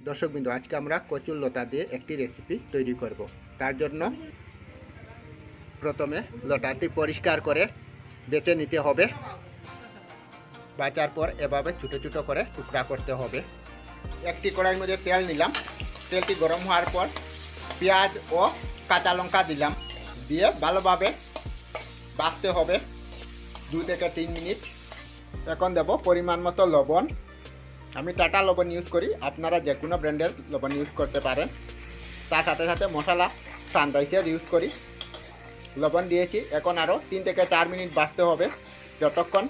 দর্শকবৃন্দ, আজকে আমরা কচুর লতা দিয়ে একটি রেসিপি তৈরি করব। তার জন্য প্রথমে লতাটি পরিষ্কার করে বেছে নিতে হবে। বাছার পর এভাবে ছোটো ছোটো করে টুকরা করতে হবে। একটি কড়াইয়ের মধ্যে তেল নিলাম। তেলটি গরম হওয়ার পর পেঁয়াজ ও কাঁচা লঙ্কা দিলাম। দিয়ে ভালোভাবে ভাজতে হবে 2 থেকে 3 মিনিট। এখন দেব পরিমাণ মতো লবণ। আমি টাটা লবণ ইউজ করি, আপনারা যে কোনো ব্র্যান্ডের লবণ ইউজ করতে পারেন। তার সাথে সাথে মশলা সানরাইসের ইউজ করি। লবণ দিয়েছি। এখন আরও 3 থেকে 4 মিনিট ভাজতে হবে, যতক্ষণ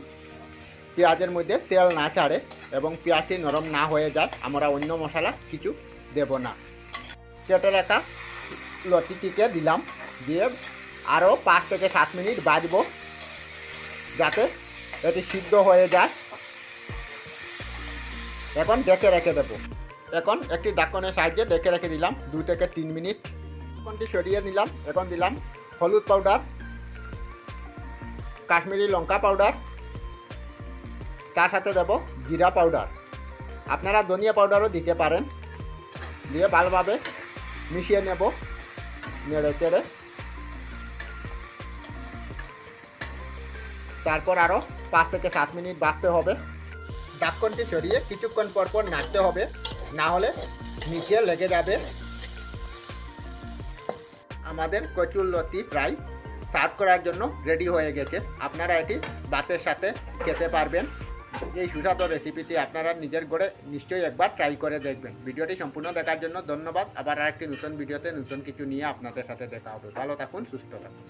পেঁয়াজের মধ্যে তেল না ছাড়ে এবং পেঁয়াজটি নরম না হয়ে যায়। আমরা অন্য মশলা কিছু দেব না। কেটে রাখা লতিটিকে দিলাম। দিয়ে আরও 5 থেকে 7 মিনিট ভাজবো, যাতে এটি সিদ্ধ হয়ে যায়। এখন ডেকে রেখে দেবো। এখন একটি ঢাকনের সাহায্যে ডেকে রেখে দিলাম 2 থেকে 3 মিনিট। ঢাকনটি সরিয়ে নিলাম। এখন দিলাম হলুদ পাউডার, কাশ্মীরি লঙ্কা পাউডার, তার সাথে দেব জিরা পাউডার। আপনারা ধনিয়া পাউডারও দিতে পারেন। দিয়ে ভালোভাবে মিশিয়ে নেব, নেড়ে চেড়ে। তারপর আরও 5 থেকে 7 মিনিট ভাজতে হবে। ঢাকনটি সরিয়ে কিছুক্ষণ পর পর নাড়তে হবে, না হলে নিচে লেগে যাবে। আমাদের কচুর লতি প্রায় সার্ভ করার জন্য রেডি হয়ে গেছে। আপনারা এটি ভাতের সাথে খেতে পারবেন। এই সুস্বাদু রেসিপিটি আপনারা নিজের ঘরে নিশ্চয়ই একবার ট্রাই করে দেখবেন। ভিডিওটি সম্পূর্ণ দেখার জন্য ধন্যবাদ। আবার আরেকটি নতুন ভিডিওতে নতুন কিছু নিয়ে আপনাদের সাথে দেখা হবে। ভালো থাকুন, সুস্থ থাকুন।